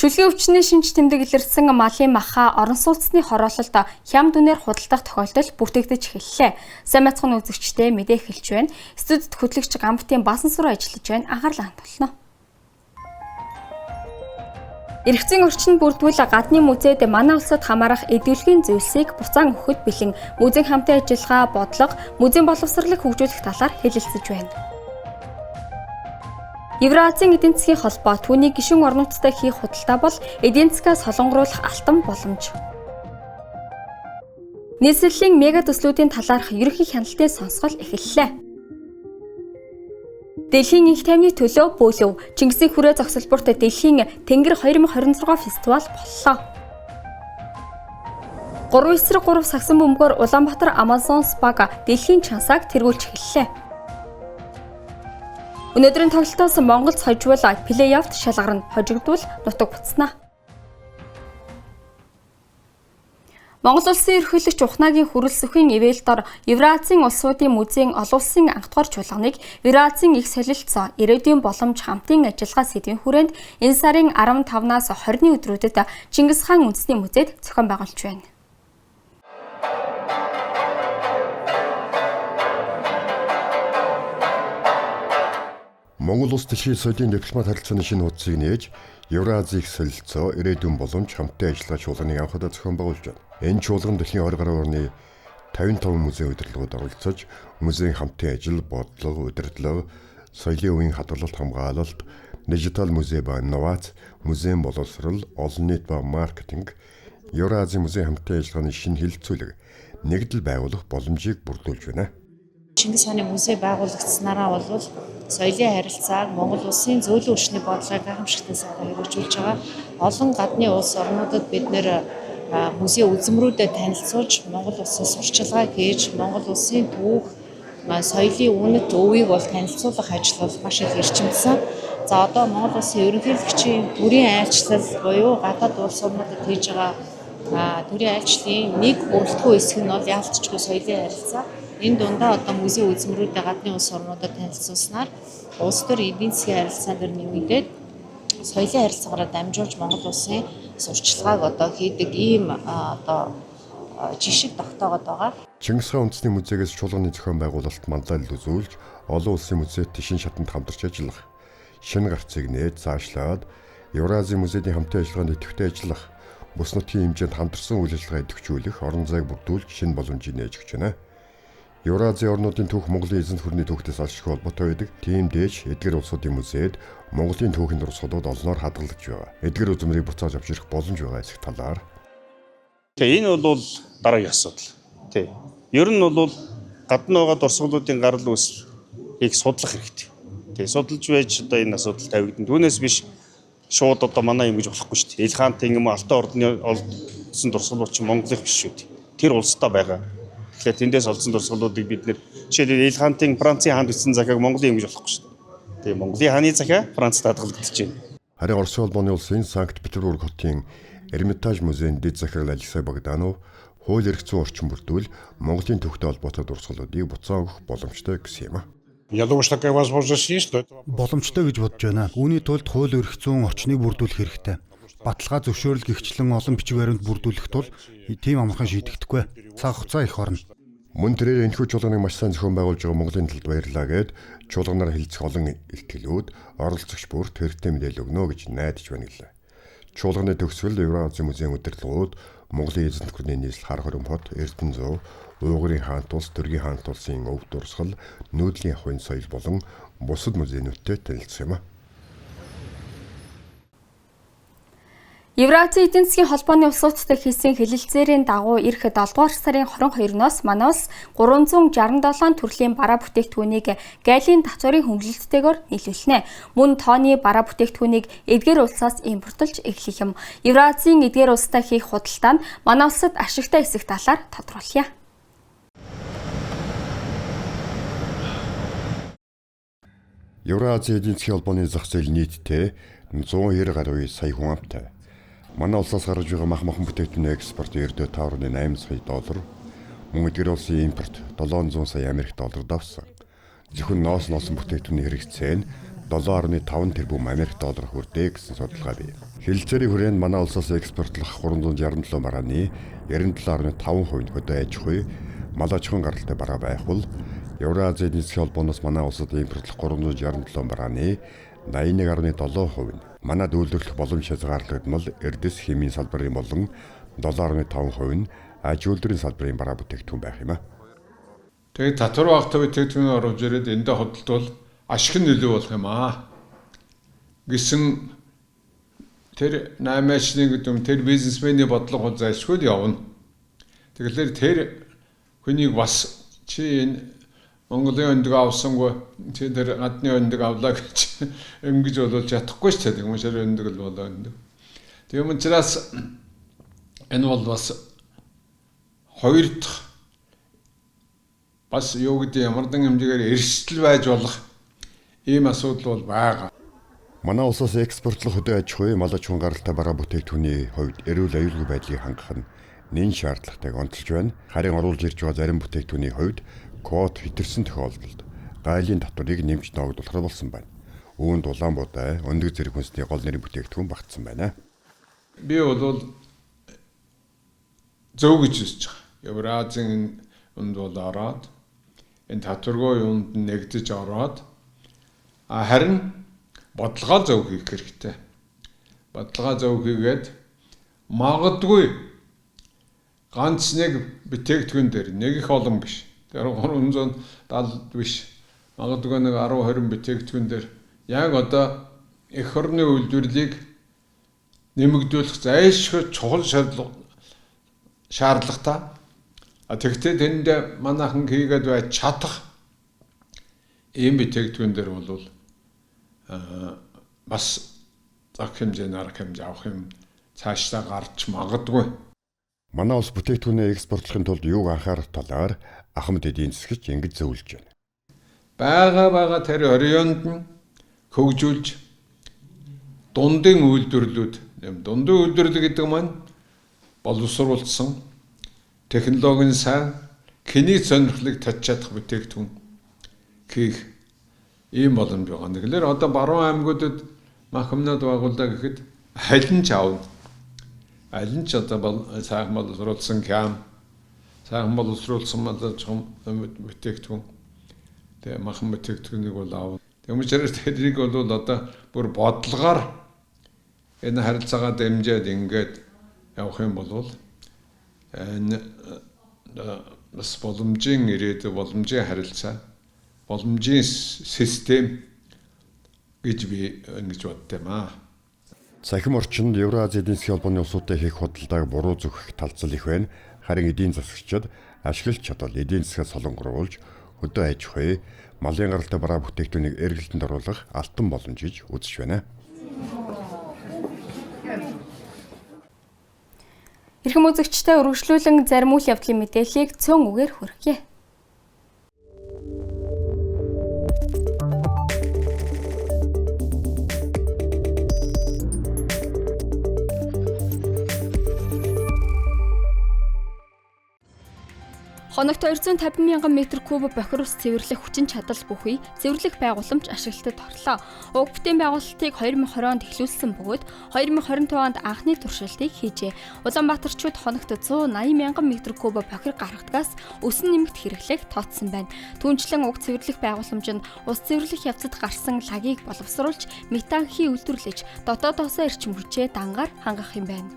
Шүлгийн өвчний шинж тэмдэг илэрсэн малын маха орон сууцны хороололд хям дүнээр худалдах тохиолдол бүртгэгдэж эхэллээ. Сайн мэцхан үзэгчтэй мэдээ эхэлж байна. Студид хөтлөгч Гамбтын баасан сур ажиллаж байна. Анхаарлаа хандуулна. Эргэцийн орчинд бүрдвэл гадны музейд манай улсад хамаарах эдгүлгийн зүйлсийг буцаан өгөхөд бэлэн музейн хамтын ажиллагаа бодлого, музейн боловсролыг хөгжүүлэх талаар хэлэлцэж байна. Евразийн эдийн засгийн холбоо түүнийг гишүүн орнуудтай хийх худалдаа бол эдийн засгаа солонгоруулах алтан боломж. Нийслэлийн мега төслүүдийн талаарх ерөнхий хяналтын сонсгол эхэллээ. Дэлхийн их тайвны төлөө бөөлөв. Чингисийн хүрээ зохисолборт Дэлхийн Тэнгэр 2026 фестивал боллоо. 3/3 сагсан бөмбөгөөр Улаанбаатар Amazon Spa-г дэлхийн чансааг тэргүүлж эхэллээ. Өнөөдрийн тоглолтоос Монголд хожвол плей-оффт шалгарна, хожигдвол нутаг буцна. Монгол улсын ерөнхийлөгч Ухнагийн хүрэлцэхийн ивэлдор Евразийн улсуудын музейн олон улсын анх дугаар чуулганыг Евразийн их солилцоо ирээдүйн боломж хамтын ажиллагаа сэдвийн хүрээнд энэ сарын 15-наас 20-ны өдрүүдэд Чингис хаан үндэсний музейд зохион байгуулж байна. Монгол улс дэлхийн соёлын дипломат харилцааны шинэ хуудсыг нээж Евразийн их солилцоо ирээдүйн боломж хамтын ажиллагаа чуулганыг анх удаа зохион байгуулж байна. Энэ чуулган дэлхийн 20 гаруй орны 55 музейн удирдлагууд оролцож, музейн хамтын ажил, бодлого, удирдлага, соёлын үеийн хадгалалт, хамгаалалт, дижитал музей ба инновац, музейн боловсрол, олон нийт ба маркетинг, Евразийн музейн хамтын ажиллагааны шинэ хэлэлцүүлэг нэгдэл байгуулах боломжийг бүрдүүлж байна. Чингис хааны музей байгуулагдсанараа бол соёлын харилцааг Монгол улсын зөөлөн хүчний бодлогыг гайхамшигтай сайхан хэрэгжүүлж байгаа. Олон гадны улс орнуудад бид нэр музей үзмрүүдэд танилцуулж, Монгол улсын сурчлагыг хийж, Монгол улсын түүх, соёлын үнэт өвийг бол танилцуулах ажил бол маш их эрчимдсэн. За одоо Монгол улсын ерөнхийлөгчийн төрийн айлчлал буюу гадаад улс орнуудад хийж байгаа төрийн айлчлалын нэг өрөлтгөө хэсэг нь бол яалтчгүй соёлын харилцаа. Энэ дундаа одоо музей үзмрүүдэд гадны улс орнуудад танилцуулснаар улс төр эдийн засгийн харилцаан дээр нэмэгдээд соёлын харилцаагаараа дамжуулж Монгол улсын сурчлагыг одоо хийдэг ийм одоо жишг тогтоогод байгаа. Чингис хаан үндэсний музейгээс чуулганы зохион байгуулалт манлайлал үзүүлж, олон улсын музейд шинэ шатанд хамтарч ажиллах, шинэ гарцыг нээж цаашлаад Евразийн музейдийн хамтын ажиллагаанд идэвхтэй ажиллах, бус нутгийн хэмжээнд хамтарсан үйл ажиллагаа идэвхжүүлэх, орон зайг бүрдүүлж шинэ боломжийг нээж өгч байна. Евразийн орнуудын түүх Монголын эзэнт гүрний түүхтээс алшгүй холбоотой байдаг. Тийм дээш эдгээр улсуудын музейд Монголын түүхийн дурсгалууд олноор хадгалагдж байгаа. Эдгээр үзмрийг буцааж авчрах боломж байгаа эсэх талаар. Энэ бол дараагийн асуудал. Ер нь бол гадна байгаа дурсгалуудын гарал үүсийг судлах хэрэгтэй. Судалж байж одоо энэ асуудал тавигдана. Түүнээс биш шууд одоо манай юм гэж болохгүй шүү дээ. Ил хаантын юм Алтан ордны олдсон дурсгалууд чинь Монголын биш шүү дээ. Тэр улстай байгаа. Тэгэхээр тэндээс олдсон дурсгалуудыг бид нэр жишээлбэл Ил хаантын Францын хаанд бичсэн захиаг Монголын юм гэж болохгүй шүү дээ. Тэгээ Монголын хааны захиа Францад хадгалагдаж байна. Харин Оросын холбооны улсын Санкт-Петербург хотын Эрмитаж музейн дэд захирал Алексей Богданов хууль эрх зүйн орчин бүрдвэл Монголын түүхтэй холбоотой дурсгалуудыг буцаан өгөх боломжтой гэсэн юм. Я думаю, что такая возможность есть, но это боломжтой гэж бодож байна. Үүний тулд хууль эрх зүйн орчныг бүрдүүлэх хэрэгтэй. Баталгаа зөвшөөрөл гихчлэн олон бичиг баримт бүрдүүлэх тул тийм амархан шийдэгдэхгүй. Цаг хугацаа их орно. Мөн тэрээр энэхүү чуулганыг маш сайн зохион байгуулж байгаа Монголын талд баярлалаа гэд чуулганаар хэлцэх олон илтгэлүүд оролцогч бүрт хэрэгтэй мэдээлэл өгнө гэж найдаж байна гэлээ. Чуулганы төгсгөл Евразийн музейн удирдлагууд Монголын эзэнт гүрний нийслэл хар хором хот, Эрдэнэ-Зов, Уугарын хаант улс, Дөргийн хаант улсын өв дурсгал, нүүдлийн ахуйн соёл болон бусад музейнуудтай танилцсан юм а. Евразийн эдийн засгийн холбооны улсуудтай хийсэн хэлэлцээрийн дагуу эх 7 дугаар сарын 22-ноос манай улс 367 төрлийн бараа бүтээгдэхүүнийг гаалийн татварын хөнгөлөлттэйгээр нийлүүлнэ. Мөн тооны бараа бүтээгдэхүүнийг эдгээр улсаас импортлж эхлэх юм. Евразийн эдгээр улстай хийх худалдаа нь манай улсад ашигтай эсэх талаар тодруулъя. Евразийн эдийн засгийн холбооны зах зээл нийтдээ 190 гаруй сая хүн амтай. Манай улсаас гарч байгаа махан бүтээгдэхүүний экспорт ердөө $5.8 сая, мөн эдгээр улсын импорт $700 сая Америк доллар давсан. Зөвхөн ноос носон бүтээгдэхүүний хэрэгцээ нь 7.5 тэрбум Америк доллар хүрдэг гэсэн судалгаа бий. Хэлэлцээрийн хүрээнд манай улсаас экспортлох 367 барааны 97.5% нь хөдөө аж ахуй, мал аж ахуйн гаралтай бараа байх бол Евразийн эдийн засгийн холбооноос манай улсад импортлох 367 барааны 81.7% нь манад үйлдвэрлэх боломж хязгаарлагдмал эрдэс химийн салбарын болон 7.5% нь аж үйлдвэрийн салбарын бараа бүтээгдэхүүн байх юм а. Тэгээд татвар багтаа бүтээгдэхүүн оруулж ирээд эндээ хөдөлтвөл ашиг нөлөө болох юм аа. Гэсэн тэр 8-ачны гэдэг тэр бизнесменийн бодлого зайлшгүй явна. Тэгэхээр тэр хүнийг бас чи энэ Монголын өндөг авсангүй чи тэр гадны өндөг авлаа гэж ингэж болов чадахгүй ч гэдэг юм шиг өндөг л болоо өндөг. Тийм учраас энэ бол бас хоёр дахь бас юу гэдэг ямардан хэмжээгээр эрсдэл байж болох ийм асуудал бол байгаа. Манай улсаас экспортлох хөдөө аж ахуй, мал аж ахуйн гаралтай бараа бүтээгдэхүүний хувьд эрүүл аюулгүй байдлыг хангах нь нэн шаардлагатайг онцолж байна. Харин оруулж ирж байгаа зарим бүтээгдэхүүний хувьд квот хэтэрсэн тохиолдолд гайлын татварыг нэмж ногдуулах болсон байна. Үүнд Улаанбуудай өндөг зэрэг хүнсний гол нэрийн бүтээгдэхүүн багтсан байна. Би бол зөв гэж үзэж байгаа. Евразийн үнд бол ороод энэ татваргүй юунд нэгдэж ороод харин бодлогоо зөв хийх хэрэгтэй. Бодлогоо зөв хийгээд магадгүй ганц нэг бүтээгдэхүүн дээр нэг их олон биш. Тэр 370 биш. Магадгүй нэг 10-20 бүтээгдэхүүн дээр яг одоо эх орны үйлдвэрлэлийг нэмэгдүүлэх зайлшгүй чухал шаардлагатай. Тэгвэл тэнд манайхан хийгээд байж чадах ийм бүтээгдэхүүн дээр бол бас зах хэмжээний арга хэмжээ авах юм цаашдаа гарч магадгүй. Манай улс бүтээгдэхүүнээ экспортлохын тулд юуг анхаарах талаар Ахмад эдийн засгч ингэж зөвлөж байна. Бага тэр орионд нь хөгжүүлж дундын үйлдвэрлэлүүд, дундын үйлдвэрлэл гэдэг маань боловсруулсан технологийн сайн киний сонирхлыг татж чадах бүтээгдэхүүн хийх ийм боломж байгаа. Тэгэхээр одоо баруун аймагуудад махамнад байгууллаа гэхэд аль нь ч аавна. Аль нь ч одоо сайхан боловсруулсан кям, сайхан боловсруулсан бүтээгдэхүүн тэгээ махан бүтээгдэхүүнийг бол аавна. Тэгм учраас тэрийг бол одоо бүр бодлогоор энэ харилцаагаа дэмжиж ингээд явах юм бол энэ бас боломжийн ирээдүйн боломжийн харилцаа, боломжийн систем гэж би ингэж боддог юм аа. Цахим орчинд Евразийн эдийн засгийн холбооны улсуудтай хийх худалдааг буруу зөвхөх талцал их байна. Харин эдийн засагчид ашиглаж чадвал эдийн засгаа солонгоруулж хөдөө аж ахуй, малын гаралтай бараа бүтээгдэхүүнийг эргэлтэнд оруулах алтан боломж гэж үзэж байна. Эрхэм үзэгчтэй үргэлжлүүлэн зарим үйл явдлын мэдээллийг цөөн үгээр хүргье. Хоногт 250 мянган метр куб бохирус цэвэрлэх хүчин чадал бүхий цэвэрлэх байгууламж ашиглалтад орлоо. Уг бүтээн байгуулалтыг 2020 онд эхлүүлсэн бөгөөд 2025 онд анхны туршилтыг хийжээ. Улаанбаатарчууд хоногт 180 мянган метр куб бохир гаргадгаас өсөн нэмэгт хэрэглэх тооцсон байна. Түүнчлэн уг цэвэрлэх байгууламж нь ус цэвэрлэх явцад гарсан лагийг боловсруулж метанхий үйлдвэрлэж дотоодоосоо эрчим хүчээ дангаар хангах юм байна.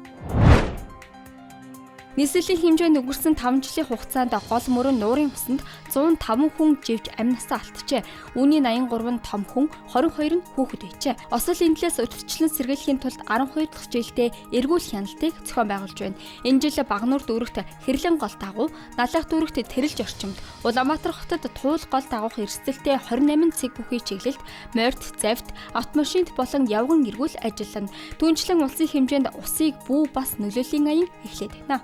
Нийслэлийн хэмжээнд өнгөрсөн 5 жилийн хугацаанд гол мөрөн нуурын усанд 105 хүн живж амь насаа алджээ. Үүний 83 нь том хүн, 22 нь хүүхэд байжээ. Осол эндлээс удирдчлан сэргийлэхийн тулд 12 дахь жилдээ эргүүлэх хяналтыг зохион байгуулж байна. Энэ жил Багнуур дүүрэгт Хэрлэн гол дагуу, Налах дүүрэгт Тэрэлж орчимд, Улаанбаатар хотод Туул гол дагуух эрсдэлтэй 28 цэг бүхий чиглэлд морьт, завьт, автомашинт болон явган эргүүл ажиллана. Түүнчлэн улсын хэмжээнд усыг бүү бас нөлөөллийн аян эхлээд байна.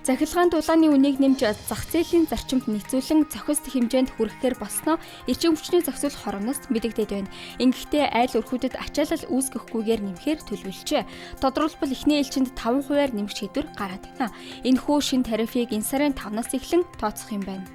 Захиргаанд улааны үнийг нэмж зах зээлийн зарчимд нийцүүлэн зохист хэмжээнд хүрэхээр болсноо эрчим хүчний зохицуулах хорооноос мэдэгдээд байна. Ингэхдээ айл өрхүүдэд ачаалал үүсгэхгүйгээр нэмэхээр төлөвлөжээ. Тодорхойлбол эхний ээлжинд 5% нэмэх шийдвэр гараад байна. Энэхүү шин тарифыг энэ сарын 5-наас эхлэн тооцох юм байна.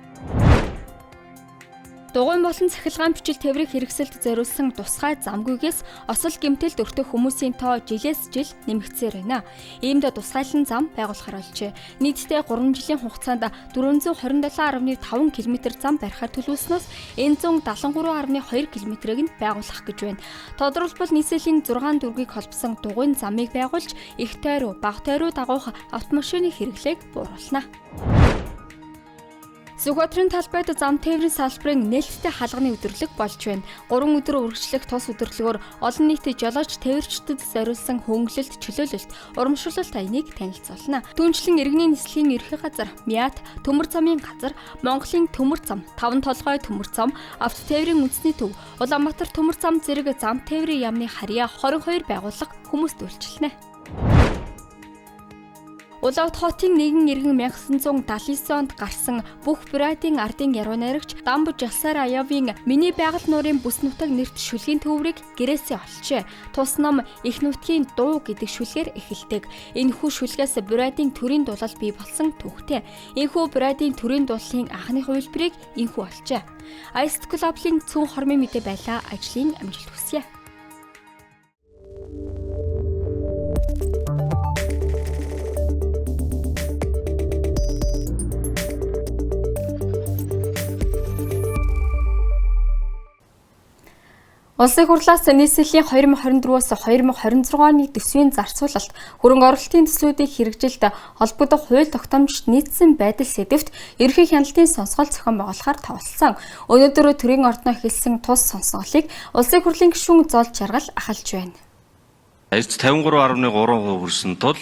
Дугуйн болон цахилгаан бичил тээврийн хэрэгсэлд зориулсан тусгай замгүйгээс осол гэмтэлд өртөх хүмүүсийн тоо жилээс жил нэмэгдсээр байна. Иймд тусгайлан зам байгуулахар болжээ. Нийтдээ 3 жилийн хугацаанд 427.5 км зам барихаар төлөвлөснөөс энэ 173.2 км-ийг нь байгуулах гэж байна. Тодорхойлбол нийслэлийн 6 дүүргийг холбосон дугуйн замыг байгуулж их тойруу, бага тойруу дагуух автомашины хэрэглээг бууруулна. Сүхбаатарын талбайд зам тээврийн салбарын нээлттэй хаалганы өдөрлөг болж байна. 3 өдөр үргэлжлэх тус өдөрлөгөөр олон нийт жолооч тээвэрчдэд зориулсан хөнгөлөлт, чөлөөлөлт, урамшуулалт аяныг танилцуулна. Түүнчлэн иргэний нислэгийн ерхий газар, МИАТ, төмөр замын газар, Монголын төмөр зам, 5 толгой төмөр зам, авто тээврийн үндэсний төв, Улаанбаатар төмөр зам зэрэг зам тээврийн яамны харьяа 22 байгууллага хүмүүст үйлчилнэ. Улаанбаатар хотын нэгэн иргэн 1979 онд гарсан бүх брайдын ардын яруу найрагч Дамб Жалсаар Аявын Миний байгаль нуурын бүс нутаг нэрт шүлгийн төврийг гэрээсээ олчээ. Тус ном Их нутгийн дуу гэдэг шүлгээр эхэлдэг. Энэхүү шүлгээс брайдын төрийн дулал бий болсон түүхтэй. Энэхүү брайдын төрийн дулалын анхны хувилбарыг энэхүү олжээ. Ice Club-ийн цөөн хормын мэдээ байлаа. Ажлын амжилт хүсье. Улсын хурлаас нийслэлийн 2024-өөс 2026 оны төсвийн зарцуулалт, хөрөнгө оруулалтын төслүүдийг хэрэгжилт холбогдох хууль тогтоомжид нийцсэн байдал сэдэвт ерөнхий хяналтын сонсгол зохион байгуулахаар товлсон. Өнөөдөр төрийн ордноо эхэлсэн тус сонсголыг улсын хурлын гишүүн Зол Жаргал ахалж байна. 53.3% хүрсэн тул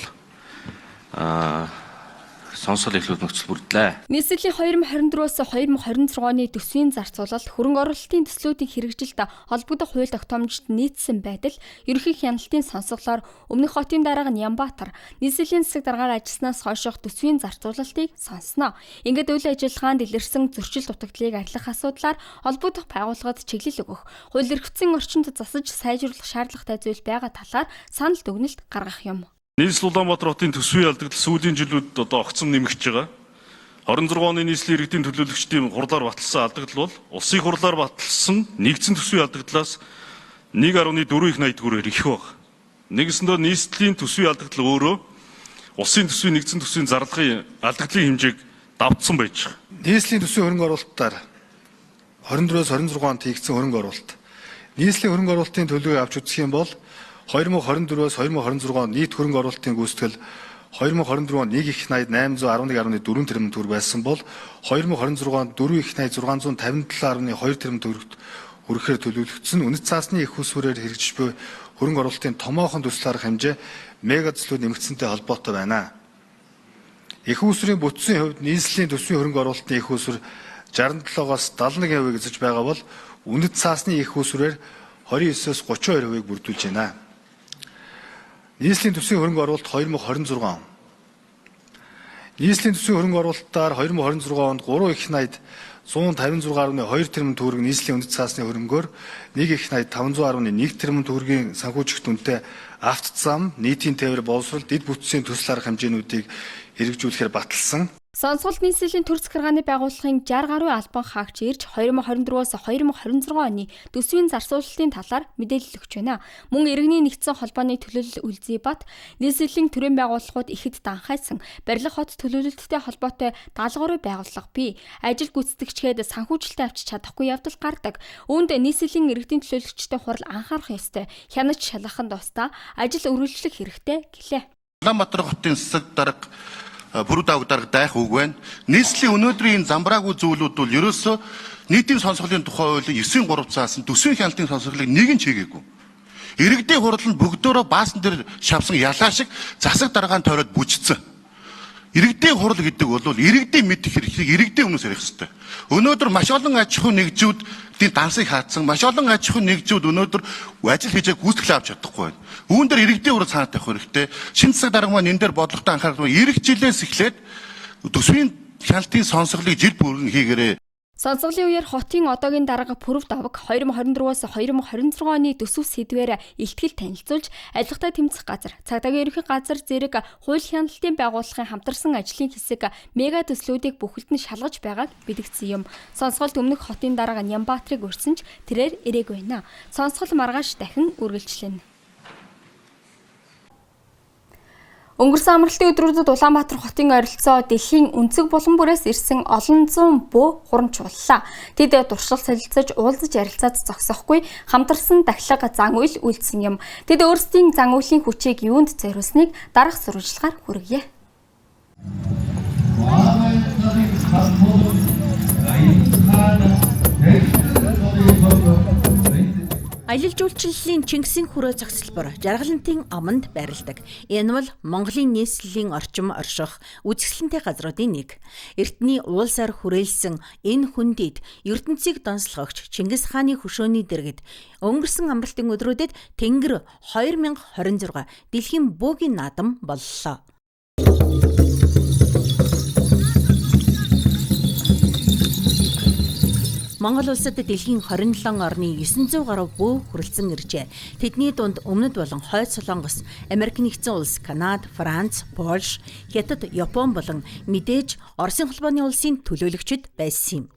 сонсгол эхлүүлэх нөхцөл бүрдлээ. Нийслэлийн 2024-өөс 2026 оны төсвийн зарцуулалт, хөрөнгө оруулалтын төслүүдийн хэрэгжилт холбогдох хууль тогтоомжид нийцсэн байдал ерөнхий хяналтын сонсголоор өмнөх хотын дарга Нямбатар нийслэлийн засаг даргаар ажилласнаас хойшох төсвийн зарцуулалтыг сонсноо. Ингээд үйл ажиллагаанд илэрсэн зөрчил дутагдлыг арилгах асуудлаар холбогдох байгууллагад чиглэл өгөх, хууль эрхцэн орчинд засаж сайжруулах шаардлагатай зүйл байгаа талаар санал дүгнэлт гаргах юм. Нийслэл Улаанбаатар хотын төсвийн алдагдал сүүлийн жилүүд огцом нэмэгдэж байгаа. 26 оны нийслэлийн иргэдийн төлөөлөгчдийн хурлаар баталсан алдагдал бол улсын хурлаар баталсан нэгдсэн төсвийн алдагдлаас 1.4 их 80 төгрөгөөр их баг. Нэгсэндээ нийслэлийн төсвийн алдагдал өөрөө улсын төсвийн нэгдсэн төсвийн зарлагын алдагдлын хэмжээг давтсан байж байгаа. Нийслэлийн төсвийн хөрөнгө оруулалтаар 24-с 26 онд хийгдсэн хөрөнгө оруулалт. Нийслэлийн хөрөнгө оруулалтын төлөвийг авч үзэх юм бол 2024-өөс 2026 он нийт хөрөнгө оруулалтын гүйцэтгэл 2024 он 1 их 80 811.4 тэрбум төгрөг байсан бол 2026 онд 4 их 80 657.2 тэрбум төгрөгт хүрэхээр төлөвлөгдсөн. Үнэт цаасны их усвэрээр хэрэгжиж буй хөрөнгө оруулалтын томоохон төсөл арга хэмжээ мега төслүүд нэмэгдсэнтэй холбоотой байна. Их усврийн бүтцийн хувьд нийслэлийн төсвийн хөрөнгө оруулалтын их усвэр 67-оос 71% эзэж байгаа бол үнэт цаасны их усврээр 29-оос 32%-ийг бүрдүүлж байна. Нийслэлийн төсвийн хөрөнгө оруулалт 2026 он. Нийслэлийн төсвийн хөрөнгө оруулалтаар 2026 онд 3 их 80 156.2 тэрбум төгрөг нийслэлийн үнэт цаасны хөрөнгөөр 1 их 80 510.1 тэрбум төгрөгийн санхүүжих дүнтэй автозам, нийтийн тээвэр боловсрол, дэд бүтцийн төсөл арга хэмжээнүүдийг хэрэгжүүлэхээр баталсан. Сонсголт нийслэлийн төр захиргааны байгууллагын 60 гаруй албан хаагч ирж 2024-өөс 2026 оны төсвийн зарцуулалтын талаар мэдээлэл өгч байна. Мөн иргэний нэгдсэн холбооны төлөөлөл үлзий бат нийслэлийн төрийн байгууллагууд ихэд данхайсан барилга хот төлөөлөлттэй холбоотой 70 гаруй байгууллага бий. Ажил гүйцэтгэгчгээд санхүүжилтээ авчиж чадахгүй явдал гардаг. Үүнд нийслэлийн иргэдийн төлөөлөгчтэй хурал анхаарах ёстой. Хянаж шалгахын тусдаа ажил өргөлжлөх хэрэгтэй гэлээ. Улаанбаатар хотын засаг дарга бүрүүд авдаг дайх үг байна. Нийслэлийн өнөөдрийн замбраагүй зүйлүүд бол ерөөсөө нийтийн сонсголын тухай хуулийн 9-3 заасан төсвийн хяналтын сонсголыг нэгэн чигээгүй. Иргэдийн хурал нь бүгдөө баасан дээр шавсан ялаа шиг засаг даргаанд тойроод бүжигдсэн. Иргэдийн хурал гэдэг бол иргэдийн мэдэх хэрэгцээг иргэдийн өмнөөс ярих хэрэгтэй. Өнөөдөр маш олон аж ахуйн нэгжүүдийн дансыг хаацсан, маш олон аж ахуйн нэгжүүд өнөөдөр ажил хийж гүйцэтгэл авч чадахгүй байна. Үүн дээр иргэдийн хурал санаатай байх хэрэгтэй. Шинэ засаг дарга маань энэ дээр бодлоготой анхаарал ирэх жилээс эхлээд төсвийн хяналтын сонсголыг жил бүрэн хийгээрэй. Сонсголын үеэр хотын одоогийн дарга Пүрэв даваг 2024-оос 2026 оны төсөв сэдвээр илтгэл танилцуулж, ажиллагатай тэмцэх газар, цагдаагийн ерөнхий газар зэрэг хууль хяналтын байгууллагын хамтарсан ажлын хэсэг мега төслүүдийг бүхэлд нь шалгаж байгааг мэдгдсэн юм. Сонсголт өмнөх хотын дарга Нямбаатрыг өрсөн ч тэрээр ирээгүй байна. Сонсгол маргааш дахин үргэлжлэнэ. Өнгөрсөн амралтын өдрүүдэд Улаанбаатар хотын ойролцоо дэлхийн өнцөг булан бүрээс ирсэн олон зуун бөө хурамчуллаа. Тэд туршлага солилцож, уулзаж ярилцаад зогсохгүй хамтарсан дахлага зан үйл үйлдсэн юм. Тэд өөрсдийн зан үйлийн хүчийг юунд зориулсныг дараах сурвалжлагаар хүргье. Аялал жуулчлалын Чингисийн хүрээ цогцлбор Жаргалантын аманд байрладаг. Энэ бол Монголын нийслэлийн орчим орших үзэсгэлэнтэй газруудын нэг. Эртний уулсаар хүрээлсэн энэ хүндид ертөнцийг донслогч Чингис хааны хөшөөний дэргэд өнгөрсөн амралтын өдрүүдэд Тэнгэр 2026 дэлхийн бөөгийн наадам боллоо. Монгол улсад дэлхийн 27 орны 900 гаруй бөө хүрэлцэн иржээ. Тэдний дунд Өмнөд болон Хойд Солонгос, Америк нэгдсэн улс, Канада, Франц, Польш, Хятад, Япон болон мэдээж Оросын холбооны улсын төлөөлөгчид байсан юм.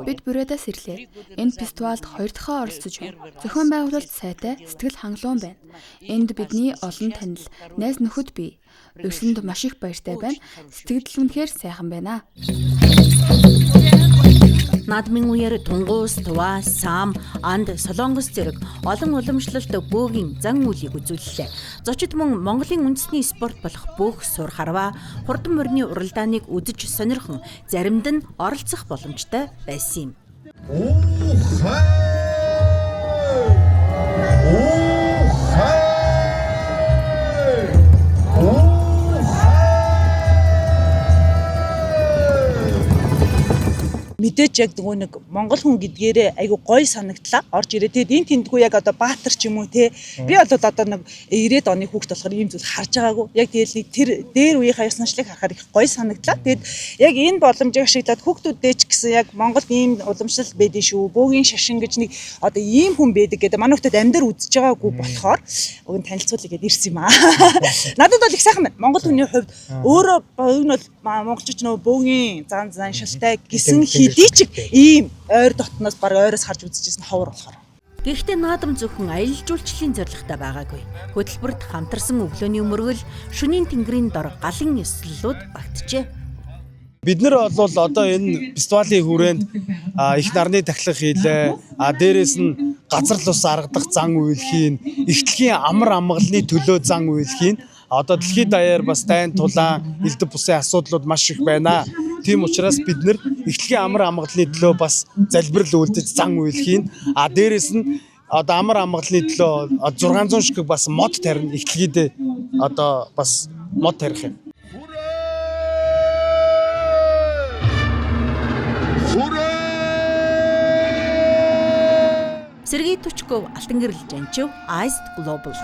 Бид Бурэдаас ирлээ. Энэ фестивалд 2 дахь оролцож байна. Зохион байгуулалт сайтай, сэтгэл хангалуун байна. Энд бидний олон танил, найз нөхөд бий. Өрсөнд маш их баяртай байна. Сэтгэл үнэхээр сайхан байна. Наадмын үеэр Тунгуус, Тува, Саам, Анд, Солонгос зэрэг олон уламжлалт бөөгийн зан үйлийг үзүүллээ. Зочид мөн Монголын үндэсний спорт болох бөөх сур харваа, хурдан морины уралдааныг үзэж сонирхон заримд нь оролцох боломжтой байсан юм. Мэдээж яг нэг Монгол хүн гэдгээрээ айгу гоё санагдлаа. Орж ирээ. Тэгээд энэ тэндгүй яг одоо Баатар ч юм уу те. Би бол одоо нэг 90-ад оны хүүхд болохоор ийм зүйл харж байгаагүй. Яг тэгэл тэр дээр үеийнхээ яснашлыг харахаар их гоё санагдлаа. Тэгээд яг энэ боломжийг ашиглаад хүүхдүүдтэй ч гэсэн яг Монголд ийм уламжлал байдэн шүү. Бөөгийн шашин гэж нэг одоо ийм хүн байдаг гэдэг манай хүүхдэд амьдар үзэж байгаагүй болохоор уг нь танилцуулъя гэдээ ирсэн юм аа. Надад бол их сайхан байна. Монгол хүний хувьд өөрөө энэ бол монголчууд нөө бөөгийн зан шалтай гисэн дийчиг ийм ойр дотноос баг ойроос харж үзчихсэн ховор болохоор. Гэхдээ наадам зөвхөн аялал жуулчлалын зорилготой байгаагүй. Хөтөлбөрт хамтарсан өглөөний мөргөл, шөнийн тэнгэрийн дор галын ёслолууд багтжээ. Бид нар бол одоо энэ фестивалийн хүрээнд их нарны тахлах хийлээ. Дээрээс нь газар лус аргадах зан үйлхийн, ихтлэгийн амар амгалны төлөө зан үйлхийн. Одоо дэлхийд даяар бас дайн тулаан, элдв бусын асуудлууд маш их байна. Тийм учраас бид нэр ихтлэгийн амар амгалны төлөө бас залбирал үйлдэж зан үйлхийн. Дээрээс нь одоо амар амгалны төлөө 600 шиг бас мод тарина ихтлгийдээ одоо бас мод тарих юм. Сергей Тучков, Алтан гэрэл Жанчив, Iced Global.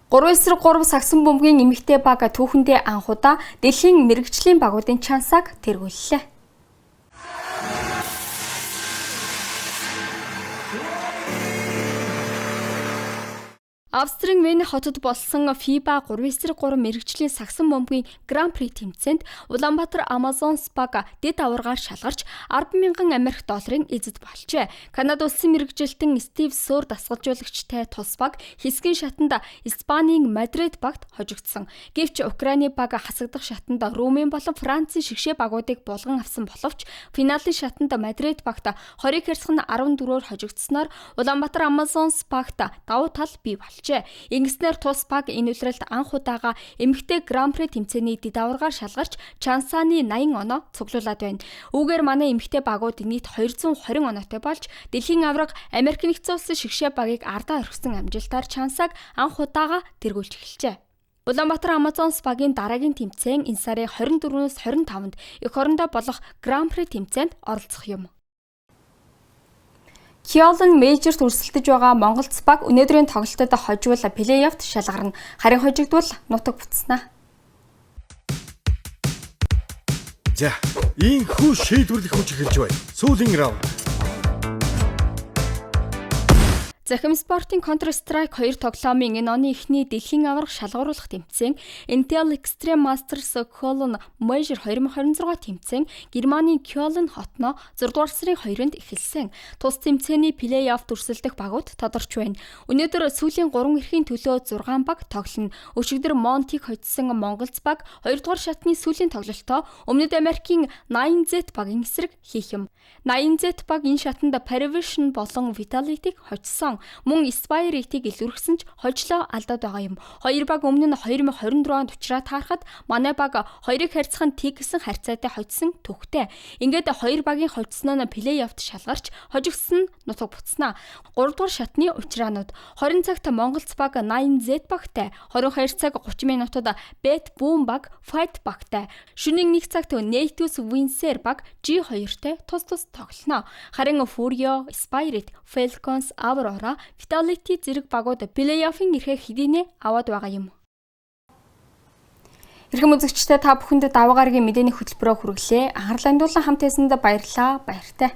Гурван эсрэг 3 сагсан бөмбөгийн эмэгтэй баг түүхэндээ анхудаа дэлхийн мэрэгжлийн багуудын чансааг тэргүүллээ. Австрийн Вене хотод болсон FIBA 3x3 мэрэгжлийн сагсан бөмбөгийн Гран-при тэмцээнд Улаанбаатар Amazons баг дэд аваргаар шалгарч 10,000 Америк долларын эзэд болжээ. Канада улсын мэрэгжилтэн Стив Соор дасгалжуулагчтай тус баг хэсгийн шатанд Испанийн Мадрид багт хожигдсон. Гэвч Украины баг хасагдах шатанд Румын болон Францын шигшээ багуудыг булган авсан боловч финалийн шатанд Мадрид багт 20 хэрсгэн 14-оор хожигдсноор Улаанбаатар Amazons багт давуу тал бий болжээ. Ингэснээр тус баг энэ үлрэлт анх удаага эмэгтэй Гран-при тэмцээний дэд аваргаар шалгарч Чансааны 80 оноо цуглуулад байна. Үүгээр манай эмэгтэй багууд нийт 220 оноотой болж дэлхийн аварга Америк нэгдсэн улсын шигшээ багийг ардаа орхисон амжилтаар Чансааг анх удаага тэргүүлж эхэлжээ. Улаанбаатар Amazons багийн дараагийн тэмцээн энэ сарын 24-өөс 25-нд эх орондоо болох Гран-при тэмцээнд оролцох юм. Кёлн мейжерт өрсөлдөж байгаа Монголц баг өнөөдрийн тоглолтод хожигвол плей-оффт шалгарна. Харин хожигдвол нутаг буцснаа. За, ийхүү шийдвэрлэх хүч эхэлж байна. Сүүлийн раунд. Захим спортын Counter-Strike 2 тоглоомын энэ оны эхний дэлхийн аварга шалгаруулах тэмцээн Intel Extreme Masters Cologne Major 2026 тэмцээн Германы Кёлн хотноо 6 дугаар сарын 2-нд эхэлсэн. Тус тэмцээний плей-офф өрсөлдөх багууд тодорч байна. Өнөөдөр сүүлийн 3 эрхийн төлөө 6 баг тоглоно. Өчигдөр Монтиг хоцсон Монголц баг 2 дугаар шатны сүүлийн тоглолтоо Өмнөд Америкийн 9Z багийн эсрэг хийх юм. 9Z баг энэ шатанд Paravision болон Vitality-г хоцсон. Мөн Spire-ийг илүүргэсэн ч хожлоо алдаад байгаа юм. Хоёр баг өмнө нь 2024 онд учраа таарахад манай баг хоёрыг харьцах нь тэг гэсэн харьцаатай хоцсон төвхтэй. Ингээд хоёр багийн хоцсноо нь плей-оффт шалгарч хожигдсон нь нутаг буцснаа. 3 дугаар шатны учраанууд 20 цагт Монголц баг 9Z багтай, 22 цаг 30 минутад Bet Boom баг Fight багтай, шөнийн 1 цагт Natus Windsor баг G2-тэй тус тоглоно. Харин Furio, Spirit, Falcons, Aurora, Vitality зэрэг багууд плей-оффын эрхээ хэдийнэ аваад байгаа юм. Ирхэм үзэгчдээ та бүхэнд даваа гарагийн мэдээний хөтөлбөрөөр хүргэлээ. Анхаарлаа хандуулан хамт байсанд баярлалаа. Баяртай.